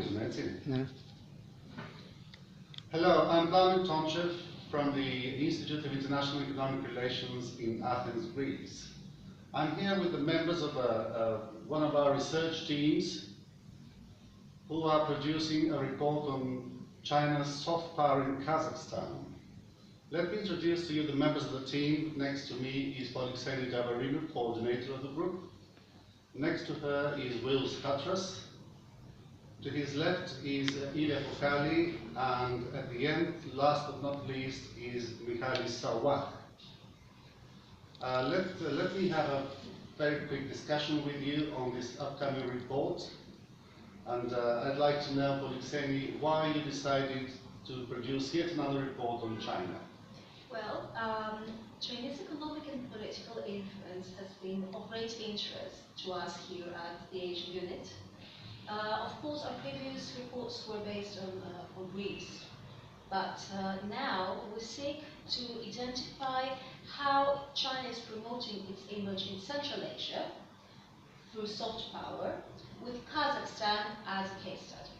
English, έτσι. Ναι. Hello, I'm Vladimir Tomchev from the Institute of International Economic Relations in Athens, Greece. I'm here with the members of one of our research teams who are producing a report on China's soft power in Kazakhstan. Let me introduce to you the members of the team. Next to me is Polixeni Gavarinu, coordinator of the group. Next to her is Will Skatras. To his left is Ilya Fokali, and at the end, last but not least, is Mihaly Sawak. Let me have a very quick discussion with you on this upcoming report. And I'd like to know, Polixeni, why you decided to produce yet another report on China. Well, China's economic and political influence has been of great interest to us here at the Asian Unit. Of course, our previous reports were based on Greece, but now we seek to identify how China is promoting its image in Central Asia through soft power, with Kazakhstan as a case study.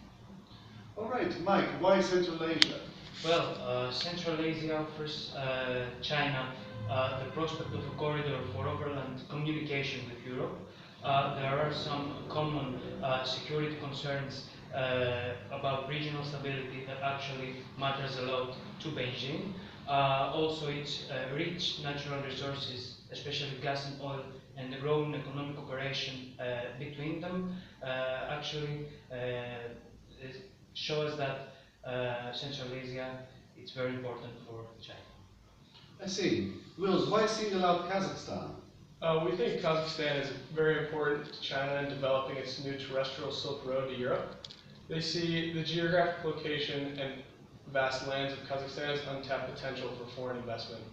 All right, Mike, why Central Asia? Well, Central Asia offers China the prospect of a corridor for overland communication with Europe. There are some common security concerns about regional stability that actually matters a lot to Beijing. Also, its rich natural resources, especially gas and oil, and the growing economic cooperation between them actually shows that Central Asia is very important for China. I see. Wills, why single out Kazakhstan? We think Kazakhstan is very important to China in developing its new terrestrial Silk Road to Europe. They see the geographic location and vast lands of Kazakhstan as untapped potential for foreign investment.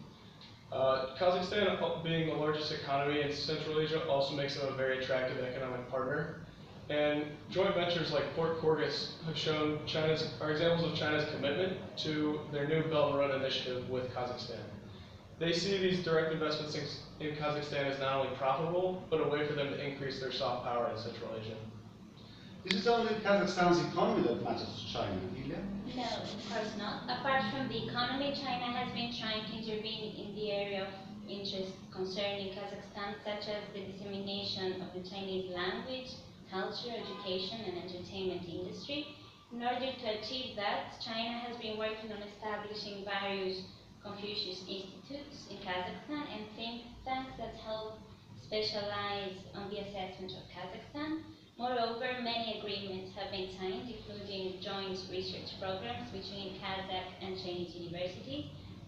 Kazakhstan, being the largest economy in Central Asia, also makes them a very attractive economic partner. And joint ventures like Port Korgus are examples of China's commitment to their new Belt and Road initiative with Kazakhstan. They see these direct investments in Kazakhstan as not only profitable, but a way for them to increase their soft power in Central Asia. Is it only Kazakhstan's economy that matters to China, Ilya? No, of course not. Apart from the economy, China has been trying to intervene in the area of interest concerning Kazakhstan, such as the dissemination of the Chinese language, culture, education, and entertainment industry. In order to achieve that, China has been working on establishing various Confucius Institutes in Kazakhstan and think tanks that help specialize on the assessment of Kazakhstan. Moreover, many agreements have been signed, including joint research programs between Kazakh and Chinese universities,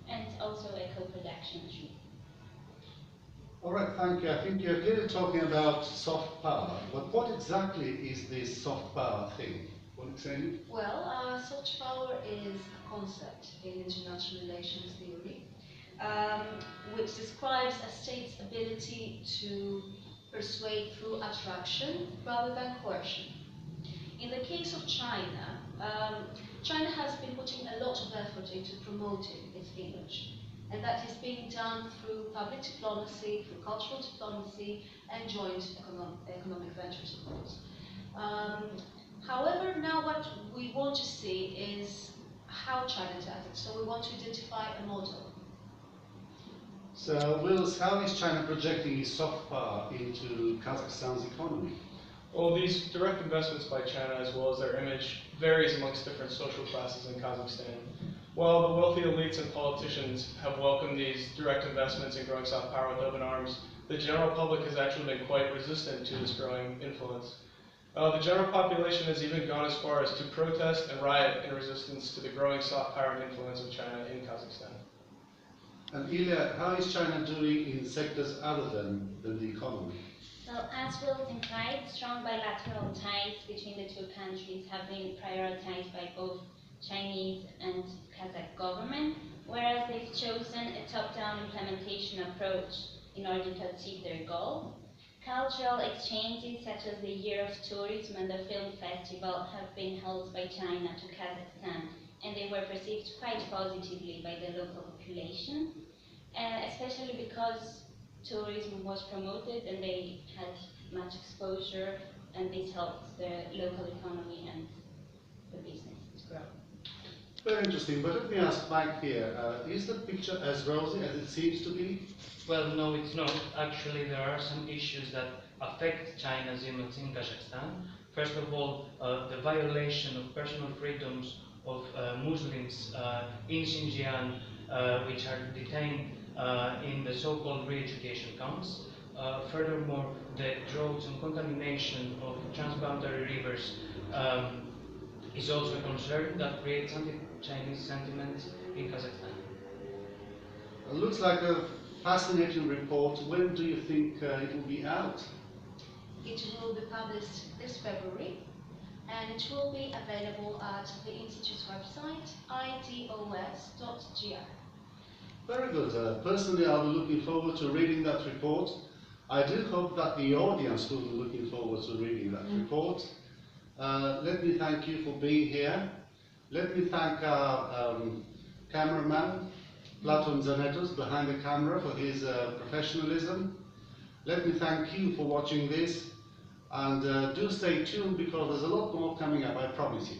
and also a co-production treaty. All right, thank you. I think you're clearly talking about soft power, but what exactly is this soft power thing? Well, soft power is a concept in international relations theory, which describes a state's ability to persuade through attraction rather than coercion. In the case of China, China has been putting a lot of effort into promoting its image, and that is being done through public diplomacy, through cultural diplomacy, and joint economic ventures, of course. However, now what we want to see is how China does it. So we want to identify a model. So, Wills, how is China projecting its soft power into Kazakhstan's economy? Well, these direct investments by China, as well as their image, varies amongst different social classes in Kazakhstan. While the wealthy elites and politicians have welcomed these direct investments in growing soft power with open arms, the general public has actually been quite resistant to this growing influence. The general population has even gone as far as to protest and riot in resistance to the growing soft power and influence of China in Kazakhstan. And Ilya, how is China doing in sectors other than the economy? Well, as Will implied, strong bilateral ties between the two countries have been prioritized by both Chinese and Kazakh government, whereas they've chosen a top-down implementation approach in order to achieve their goal. Cultural exchanges such as the Year of Tourism and the Film Festival have been held by China to Kazakhstan, and they were perceived quite positively by the local population, especially because tourism was promoted and they had much exposure, and this helped the local economy and the business is growing. Very interesting, but let me ask Mike here, is the picture as rosy as it seems to be? Well, no, it's not. Actually, there are some issues that affect China's image in Kazakhstan. First of all, the violation of personal freedoms of Muslims in Xinjiang, which are detained in the so-called re-education camps. Furthermore, the droughts and contamination of transboundary rivers is also a concern that creates anti-Chinese sentiments in Kazakhstan. It looks like a fascinating report. When do you think it will be out? It will be published this February, and it will be available at the Institute's website, idos.gr. Very good. Personally, I'll be looking forward to reading that report. I do hope that the audience will be looking forward to reading that report. Let me thank you for being here. Let me thank our cameraman, Platon Zanetos, behind the camera, for his professionalism. Let me thank you for watching this, and do stay tuned because there's a lot more coming up, I promise you.